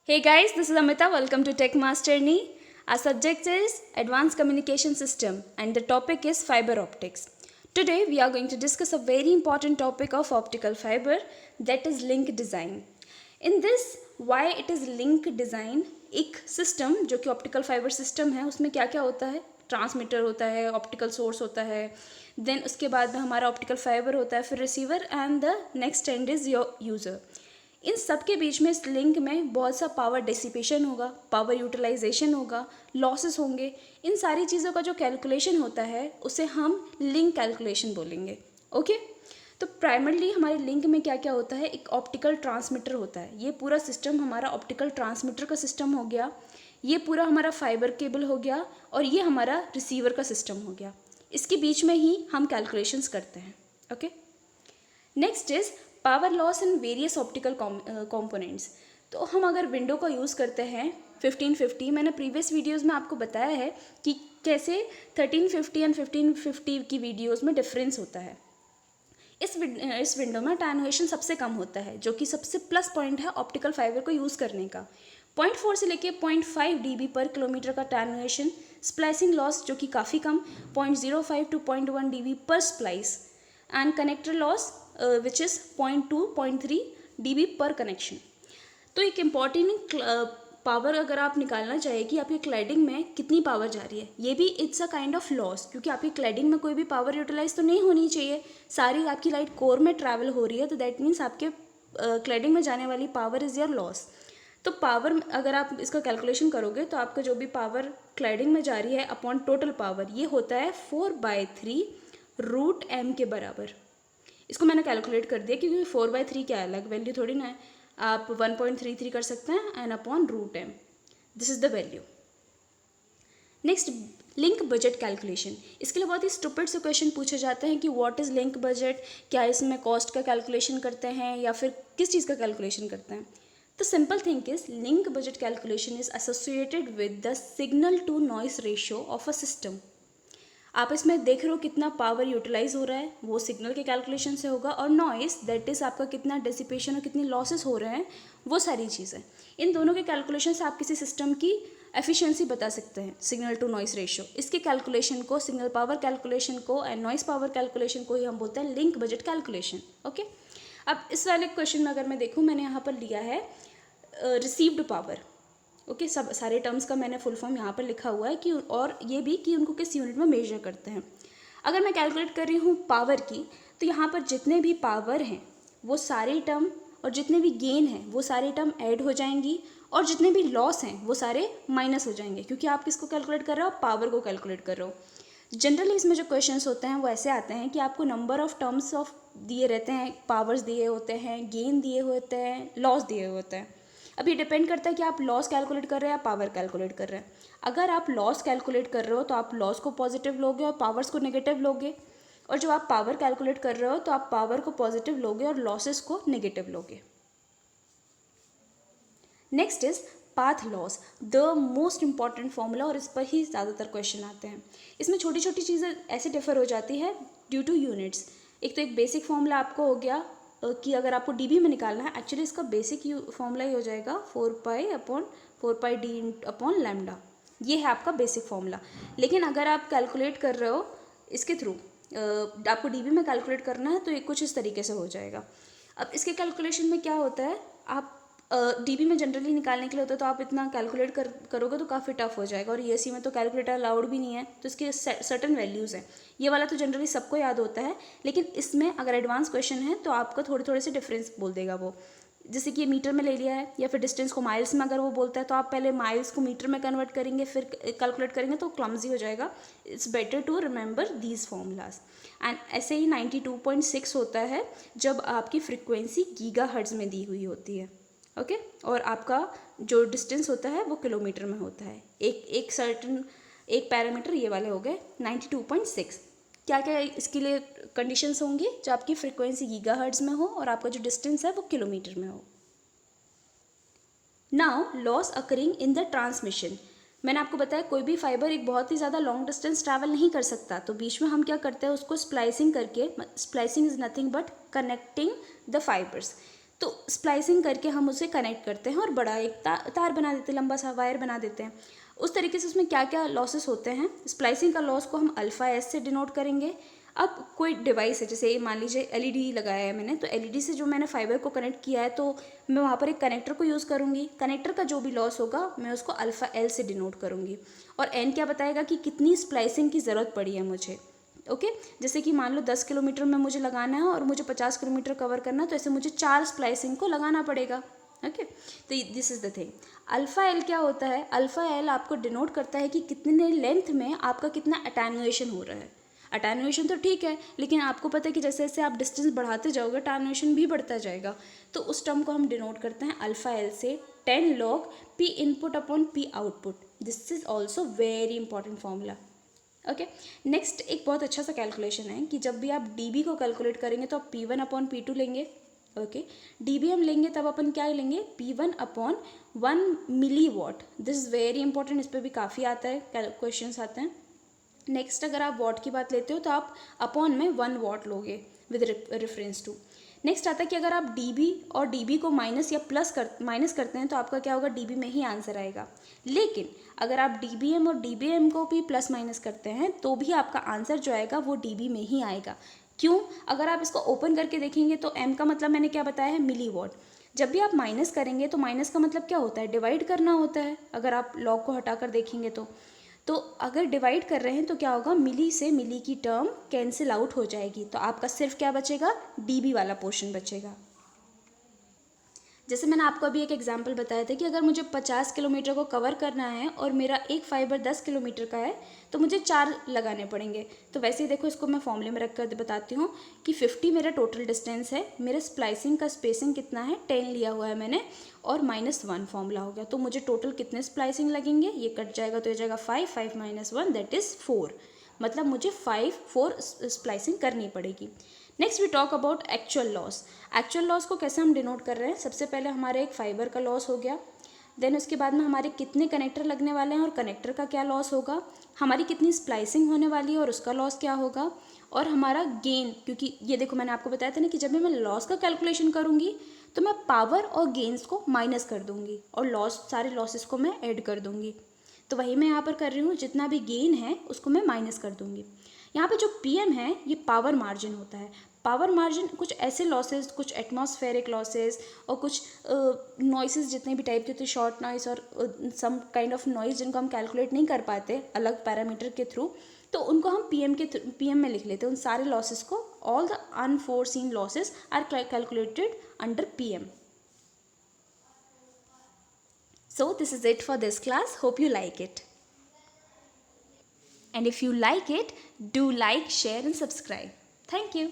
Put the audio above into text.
Hey guys, this is Amita. Welcome to Tech Master Knee. Our subject is Advanced Communication System and the topic is fiber optics. Today we are going to discuss a very important topic of optical fiber, that is link design. In this, why it is link design, एक system जो कि optical fibre system है उसमें क्या क्या होता है, transmitter होता है, ऑप्टिकल सोर्स होता है, देन उसके बाद में हमारा ऑप्टिकल फाइबर होता है, फिर receiver end the next end is your user. इन सब के बीच में इस लिंक में बहुत सा पावर डिसिपेशन होगा, पावर यूटिलाइजेशन होगा, लॉसेस होंगे. इन सारी चीज़ों का जो कैलकुलेशन होता है उसे हम लिंक कैलकुलेशन बोलेंगे. ओके, तो प्राइमरली हमारे लिंक में क्या क्या होता है, एक ऑप्टिकल ट्रांसमीटर होता है. ये पूरा सिस्टम हमारा ऑप्टिकल ट्रांसमीटर का सिस्टम हो गया, ये पूरा हमारा फाइबर केबल हो गया और ये हमारा रिसीवर का सिस्टम हो गया. इसके बीच में ही हम कैलकुलेशंस करते हैं. Okay, next is power loss in various optical components. तो हम अगर विंडो का यूज़ करते हैं 1550, मैंने प्रीवियस वीडियोस में आपको बताया है कि कैसे 1350 एंड 1550 की वीडियोस में डिफरेंस होता है. इस विंडो में अटेन्युएशन सबसे कम होता है, जो कि सबसे प्लस पॉइंट है ऑप्टिकल फाइबर को यूज़ करने का. 0.4 से लेके 0.5 dB पर किलोमीटर का अटेन्युएशन. स्प्लाइसिंग लॉस जो कि काफ़ी कम, 0.05 टू 0.1 dB पर splice. And connector loss which is 0.2 0.3 dB पर कनेक्शन. तो एक इम्पॉर्टेंट पावर अगर आप निकालना चाहिए कि आपकी क्लैडिंग में कितनी पावर जा रही है, ये भी it's a kind of loss, क्योंकि आपकी क्लैडिंग में कोई भी पावर यूटिलाइज तो नहीं होनी चाहिए. सारी आपकी लाइट कोर में ट्रैवल हो रही है, तो दैट मीन्स आपके क्लैडिंग में जाने वाली पावर इज़ योर लॉस. तो पावर अगर आप इसका कैलकुलेशन करोगे तो आपका जो भी पावर क्लैडिंग में जा रही है अपॉन टोटल पावर, ये होता है 4/3 √m के बराबर. इसको मैंने कैलकुलेट कर दिया क्योंकि 4/3 क्या अलग वैल्यू थोड़ी ना है. आप 1.33 कर सकते हैं and upon √m. This is the value. Next, link budget calculation. इसके लिए बहुत ही स्टूपिड से क्वेश्चन पूछे जाते हैं कि व्हाट इज़ लिंक बजट, क्या इसमें कॉस्ट का कैलकुलेशन करते हैं या फिर किस चीज़ का कैलकुलेशन करते हैं. तो simple thing is link budget calculation is associated with the signal to noise ratio of a system. आप इसमें देख रहे हो कितना पावर यूटिलाइज हो रहा है, वो सिग्नल के कैलकुलेशन से होगा, और नॉइस दैट इज़ आपका कितना डिसिपेशन और कितनी लॉसेस हो रहे हैं, वो सारी चीज़ें. इन दोनों के कैलकुलेशन से आप किसी सिस्टम की एफिशिएंसी बता सकते हैं. सिग्नल टू नॉइस रेशियो, इसके कैलकुलेशन को, सिग्नल पावर कैलकुलेशन को एंड नॉइस पावर कैलकुलेशन को ही हम बोलते हैं लिंक बजट कैलकुलेशन. ओके, अब इस वाले क्वेश्चन में अगर मैं देखूँ, मैंने यहाँ पर लिया है रिसीव्ड पावर. ओके, सब सारे टर्म्स का मैंने फुल फॉर्म यहाँ पर लिखा हुआ है कि, और ये भी कि उनको किस यूनिट में मेजर करते हैं. अगर मैं कैलकुलेट कर रही हूँ पावर की, तो यहाँ पर जितने भी पावर हैं वो सारे टर्म, और जितने भी गेन हैं वो सारे टर्म ऐड हो जाएंगी, और जितने भी लॉस हैं वो सारे माइनस हो जाएंगे, क्योंकि आप किसको कैलकुलेट कर रहे हो, पावर को कैलकुलेट कर रहे हो. जनरली इसमें जो क्वेश्चंस होते हैं वो ऐसे आते हैं कि आपको नंबर ऑफ टर्म्स ऑफ दिए रहते हैं, पावर्स दिए होते हैं, गेन दिए होते हैं, लॉस दिए होते हैं. अब ये डिपेंड करता है कि आप लॉस कैलकुलेट कर रहे हैं या पावर कैलकुलेट कर रहे हैं. अगर आप लॉस कैलकुलेट कर रहे हो तो आप लॉस को पॉजिटिव लोगे और पावर्स को नेगेटिव लोगे, और जब आप पावर कैलकुलेट कर रहे हो तो आप पावर को पॉजिटिव लोगे और लॉसेस को नेगेटिव लोगे. Next is path loss, the most important formula, और इस पर ही ज़्यादातर क्वेश्चन आते हैं. इसमें छोटी छोटी चीज़ें ऐसे डिफर हो जाती है ड्यू टू यूनिट्स. एक तो एक बेसिक फॉर्मूला आपको हो गया कि अगर आपको डीबी में निकालना है, एक्चुअली इसका बेसिक फॉर्मूला ही हो जाएगा 4π/4πd/λ. ये है आपका बेसिक फॉर्मूला. लेकिन अगर आप कैलकुलेट कर रहे हो इसके थ्रू, आपको डीबी में कैलकुलेट करना है, तो ये कुछ इस तरीके से हो जाएगा. अब इसके कैलकुलेशन में क्या होता है, आप डीबी में जनरली निकालने के लिए होता है तो आप इतना कैलकुलेट करोगे तो काफ़ी टफ हो जाएगा, और ईएससी में तो कैलकुलेटर अलाउड भी नहीं है, तो इसके सर्टन वैल्यूज़ हैं. ये वाला तो जनरली सबको याद होता है, लेकिन इसमें अगर एडवांस क्वेश्चन है तो आपको थोड़े थोड़े से डिफरेंस बोल देगा वो. जैसे कि ये मीटर में ले लिया है, या फिर डिस्टेंस को माइल्स में अगर वो बोलता है तो आप पहले माइल्स को मीटर में कन्वर्ट करेंगे, फिर कैलकुलेट करेंगे, तो क्लमजी हो जाएगा. It's better to remember these formulas. And ऐसे ही 92.6 होता है जब आपकी फ्रिक्वेंसी गीगाहर्ट्ज़ में दी हुई होती है. ओके, और आपका जो डिस्टेंस होता है वो किलोमीटर में होता है. एक सर्टन एक पैरामीटर ये वाले हो गए 92.6. क्या क्या इसके लिए कंडीशंस होंगी, जो आपकी फ्रीक्वेंसी गीगाहर्ट्ज़ में हो और आपका जो डिस्टेंस है वो किलोमीटर में हो. Now loss occurring in the transmission. मैंने आपको बताया कोई भी फाइबर एक बहुत ही ज़्यादा लॉन्ग डिस्टेंस ट्रैवल नहीं कर सकता, तो बीच में हम क्या करते हैं, उसको स्प्लाइसिंग करके, splicing is nothing but connecting the fibres. तो स्प्लाइसिंग करके हम उसे कनेक्ट करते हैं और बड़ा एक तार बना देते हैं, लंबा सा वायर बना देते हैं। उस तरीके से उसमें क्या क्या लॉसेस होते हैं। स्प्लाइसिंग का लॉस को हम अल्फ़ा एस से डिनोट करेंगे। अब कोई डिवाइस है, जैसे मान लीजिए एलईडी लगाया है मैंने, तो एलईडी से जो मैंने फाइबर को कनेक्ट किया है, तो मैं वहाँ पर एक कनेक्टर को यूज़ करूँगी। कनेक्टर का जो भी लॉस होगा मैं उसको अल्फ़ा एल से डिनोट करूँगी। और एन क्या बताएगा कि कितनी स्प्लाइसिंग की ज़रूरत पड़ी है मुझे। ओके जैसे कि मान लो 10 किलोमीटर में मुझे लगाना है और मुझे 50 किलोमीटर कवर करना है, तो ऐसे मुझे 4 स्प्लाइसिंग को लगाना पड़ेगा। ओके तो this is the thing. Alpha L क्या होता है? अल्फ़ा एल आपको डिनोट करता है कि कितने लेंथ में आपका कितना अटेन्युएशन हो रहा है। अटेन्युएशन तो ठीक है, लेकिन आपको पता है कि जैसे जैसे आप डिस्टेंस बढ़ाते जाओगे अटेन्युएशन भी बढ़ता जाएगा। तो उस टर्म को हम डिनोट करते हैं अल्फ़ा एल से 10 log P input upon P output. This is also very important formula. Okay next एक बहुत अच्छा सा कैलकुलेशन है कि जब भी आप dB को कैलकुलेट करेंगे तो आप P1 अपॉन P2 लेंगे। ओके dB हम लेंगे तब अपन क्या लेंगे? P1 upon 1 milliwatt. This is very important, इस पर भी काफ़ी आता है, क्वेश्चंस आते हैं। नेक्स्ट अगर आप वॉट की बात लेते हो तो आप अपॉन में 1 वॉट लोगे विद रेफरेंस टू। नेक्स्ट आता है कि अगर आप dB और dB को माइनस या प्लस माइनस करते हैं तो आपका क्या होगा? dB में ही आंसर आएगा। लेकिन अगर आप dBm और dBm को भी प्लस माइनस करते हैं तो भी आपका आंसर जो आएगा वो dB में ही आएगा। क्यों? अगर आप इसको ओपन करके देखेंगे तो m का मतलब मैंने क्या बताया है? मिली वॉट। जब भी आप माइनस करेंगे तो माइनस का मतलब क्या होता है? डिवाइड करना होता है। अगर आप लॉग को हटाकर देखेंगे तो अगर डिवाइड कर रहे हैं तो क्या होगा? मिली से मिली की टर्म कैंसिल आउट हो जाएगी, तो आपका सिर्फ क्या बचेगा? dB वाला पोर्शन बचेगा। जैसे मैंने आपको अभी एक एग्जांपल बताया था कि अगर मुझे 50 किलोमीटर को कवर करना है और मेरा एक फाइबर 10 किलोमीटर का है तो मुझे 4 लगाने पड़ेंगे। तो वैसे ही देखो, इसको मैं फॉर्मूले में रख कर बताती हूँ कि 50 मेरा टोटल डिस्टेंस है, मेरा स्प्लाइसिंग का स्पेसिंग कितना है? 10 लिया हुआ है मैंने, और -1 फॉर्मूला हो गया। तो मुझे टोटल कितने स्प्लाइसिंग लगेंगे? ये कट जाएगा तो ये जाएगा 5, 5 - 1 दैट इज़ 4। मतलब मुझे 4 स्प्लाइसिंग करनी पड़ेगी। Next we talk about actual loss. Actual loss को कैसे हम डिनोट कर रहे हैं? सबसे पहले हमारे एक फाइबर का लॉस हो गया, देन उसके बाद में हमारे कितने कनेक्टर लगने वाले हैं और कनेक्टर का क्या लॉस होगा, हमारी कितनी स्प्लाइसिंग होने वाली है और उसका लॉस क्या होगा, और हमारा गेन। क्योंकि ये देखो मैंने आपको बताया था ना कि जब भी मैं लॉस का कैलकुलेशन करूँगी तो मैं पावर और गेन्स को माइनस कर दूँगी और सारे लॉसेस को मैं ऐड कर दूँगी। तो वही मैं यहाँ पर कर रही हूँ, जितना भी गेन है उसको मैं माइनस कर दूँगी। यहाँ पे जो PM है ये पावर मार्जिन होता है। पावर मार्जिन कुछ ऐसे लॉसेस, कुछ एटमॉस्फेरिक लॉसेस और कुछ नॉइसेस जितने भी टाइप के होते हैं, शॉर्ट नॉइस और सम काइंड ऑफ नॉइस जिनको हम कैलकुलेट नहीं कर पाते अलग पैरामीटर के थ्रू, तो उनको हम PM में लिख लेते हैं। उन सारे लॉसेस को, all the unforeseen losses are calculated under PM. So this is it for this class. Hope you like it. And if you like it, do like, share and subscribe. Thank you.